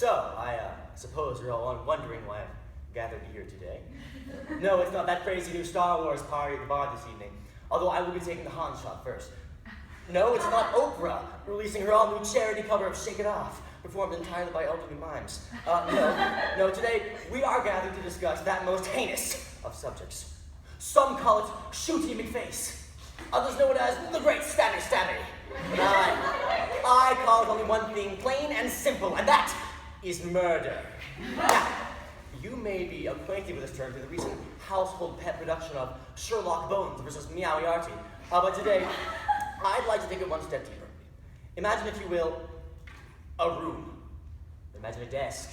So, I suppose you're all wondering why I've gathered here today. No, it's not that crazy new Star Wars party at the bar this evening, although I will be taking the Han shot first. No, it's not Oprah releasing her all-new charity cover of Shake It Off, performed entirely by elderly mimes. No, today we are gathered to discuss that most heinous of subjects. Some call it Shooty McFace. Others know it as the Great Stabby Stabby. But I call it only one thing, plain and simple, and that is murder. Now, you may be acquainted with this term through the recent household pet production of Sherlock Bones versus Meowie Artie. But today, I'd like to take it one step deeper. Imagine, if you will, a room. Imagine a desk.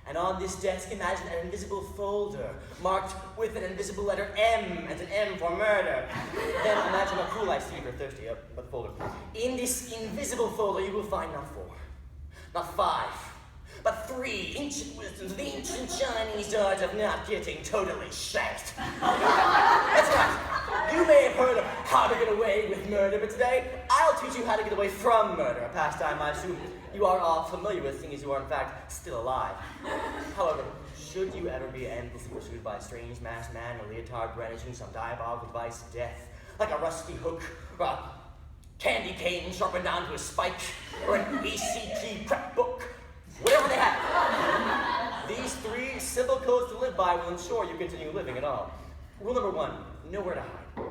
And on this desk, imagine an invisible folder marked with an invisible letter M, and an M for murder. Then imagine a cool ice tea if you're thirsty, but folder. In this invisible folder, you will find not 4, not 5, but 3 ancient wisdoms of the ancient Chinese art of not getting totally shanked. That's right. You may have heard of how to get away with murder, but today, I'll teach you how to get away from murder, a pastime I assume you are all familiar with, seeing as you are in fact still alive. However, should you ever be endlessly pursued by a strange masked man in a leotard brandishing some diabolical device of death, like a rusty hook, or a candy cane sharpened down to a spike, or an ACT prep book, whatever they have, these 3 simple codes to live by will ensure you continue living at all. Rule number 1, know where to hide.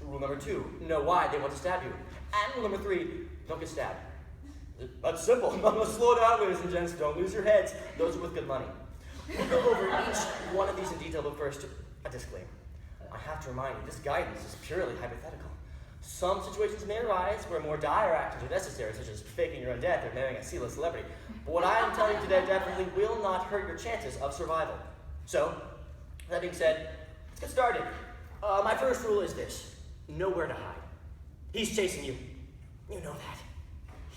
Rule number 2, know why they want to stab you. And rule number 3, don't get stabbed. That's simple. Slow down, ladies and gents. Don't lose your heads. Those are with good money. We'll go over each one of these in detail, but first, a disclaimer. I have to remind you, this guidance is purely hypothetical. Some situations may arise where more dire actions are necessary, such as faking your own death or marrying a C-list celebrity. But what I am telling you today definitely will not hurt your chances of survival. So, that being said, let's get started. My first rule is this. Know where to hide. He's chasing you. You know that.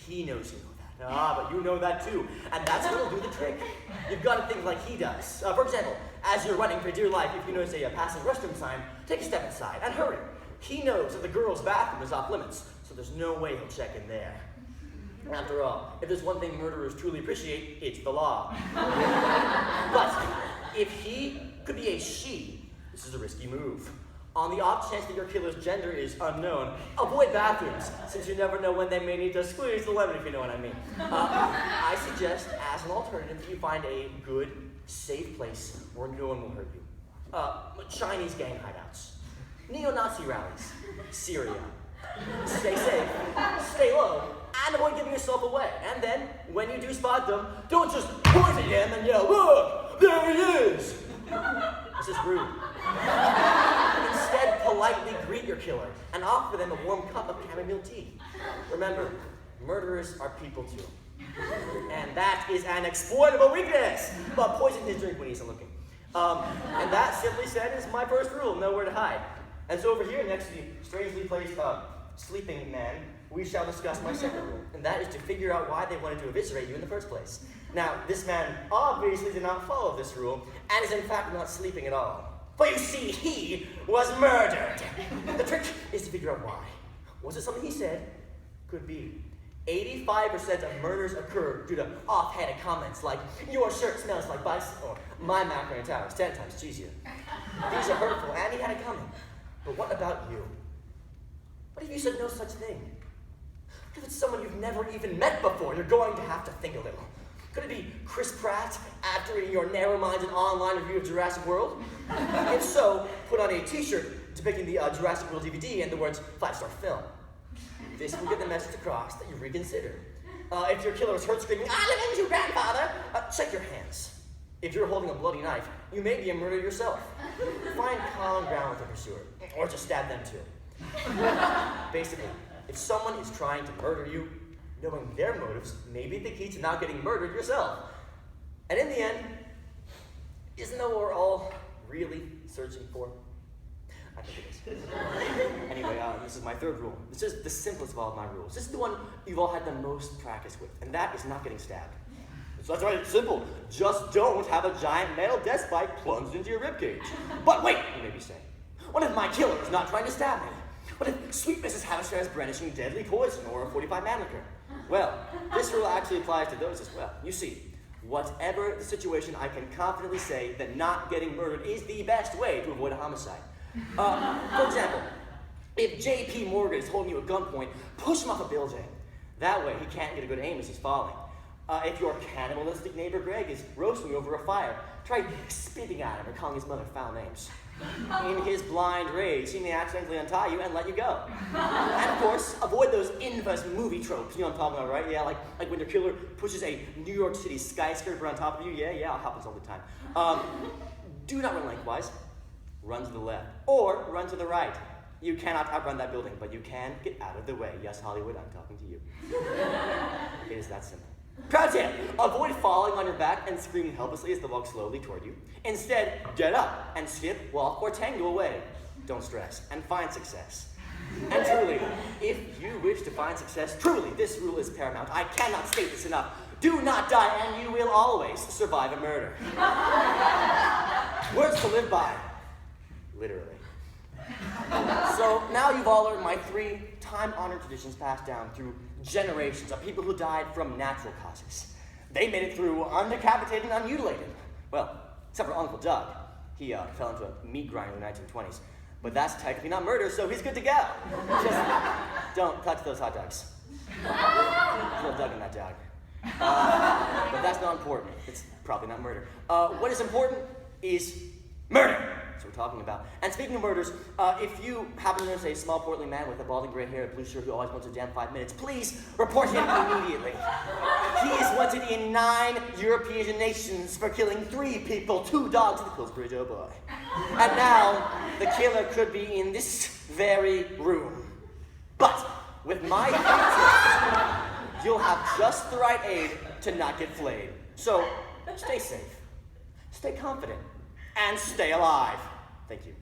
He knows you know that. But you know that too. And that's what'll do the trick. You've got to think like he does. For example, as you're running for dear life, if you notice a passing restroom sign, take a step inside and hurry. He knows that the girls' bathroom is off limits, so there's no way he'll check in there. After all, if there's one thing murderers truly appreciate, it's the law. But if he could be a she, this is a risky move. On the off chance that your killer's gender is unknown, avoid bathrooms, since you never know when they may need to squeeze the lemon, if you know what I mean. I suggest, as an alternative, that you find a good, safe place where no one will hurt you. Chinese gang hideouts, neo-Nazi rallies, Syria. Stay safe, stay low, and avoid giving yourself away. And then, when you do spot them, don't just point at him and yell, "Look, there he is!" This is rude. Instead, politely greet your killer and offer them a warm cup of chamomile tea. Remember, murderers are people too. And that is an exploitable weakness. But poison his drink when he isn't looking. And that, simply said, is my first rule, know where to hide. And so over here, next to the strangely placed sleeping man, we shall discuss my second rule. And that is to figure out why they wanted to eviscerate you in the first place. Now, this man obviously did not follow this rule, and is in fact not sleeping at all. For you see, he was murdered. The trick is to figure out why. Was it something he said? Could be. 85% of murders occur due to offhanded comments like, "Your shirt smells like bicycle," or "My macaroni tower is 10 times cheesier." These are hurtful, and he had it coming. But what about you? What if you said no such thing? What if it's someone you've never even met before? You're going to have to think a little. Could it be Chris Pratt after reading your narrow-minded online review of Jurassic World? If so, put on a t-shirt depicting the Jurassic World DVD and the words 5-star film. This will get the message across that you reconsider. If your killer is hurt screaming, "I avenge you, grandfather!" Check your hands. If you're holding a bloody knife, you may be a murderer yourself. Find common ground with the pursuer, or just stab them too. Basically, if someone is trying to murder you, knowing their motives may be the key to not getting murdered yourself. And in the end, isn't that what we're all really searching for? I think it is. Anyway, this is my third rule. This is the simplest of all of my rules. This is the one you've all had the most practice with, and that is not getting stabbed. So that's right, it's simple. Just don't have a giant metal desk spike plunged into your ribcage. But wait, you may be saying, what if my killer is not trying to stab me? What if sweet Mrs. Havisham is brandishing deadly poison or a 45 man liquor? Well, this rule actually applies to those as well. You see, Whatever the situation, I can confidently say that not getting murdered is the best way to avoid a homicide. For example, if J.P. Morgan is holding you at gunpoint, push him off a building. That way he can't get a good aim as he's falling. If your cannibalistic neighbor Greg is roasting you over a fire, try spitting at him or calling his mother foul names. In his blind rage, he may accidentally untie you and let you go. And of course, avoid those infamous movie tropes. You know what I'm talking about, right? Yeah, like when your killer pushes a New York City skyscraper on top of you. Yeah, it happens all the time. Do not run lengthwise. Run to the left. Or run to the right. You cannot outrun that building, but you can get out of the way. Yes, Hollywood, I'm talking to you. It is that simple. Pro tip, avoid falling on your back and screaming helplessly as they walk slowly toward you. Instead, get up and skip, walk, or tango away. Don't stress, and find success. And truly, if you wish to find success, truly, this rule is paramount. I cannot state this enough. Do not die, and you will always survive a murder. Words to live by. Literally. So now you've all learned my 3 time-honored traditions passed down through generations of people who died from natural causes. They made it through undecapitated and unmutilated. Well, except for Uncle Doug. He fell into a meat grinder in the 1920s. But that's technically not murder, so he's good to go. Just don't touch those hot dogs. There's no Doug in that dog. But that's not important. It's probably not murder. What is important is murder. That's what we're talking about. And speaking of murders, if you happen to notice a small portly man with a balding gray hair and blue shirt who always wants a damn 5 minutes, please report him immediately. He is wanted in 9 European nations for killing 3 people, 2 dogs, and the Pillsbury Doughboy. And now, the killer could be in this very room. But with my tips, you'll have just the right aid to not get flayed. So, stay safe, stay confident, and stay alive. Thank you.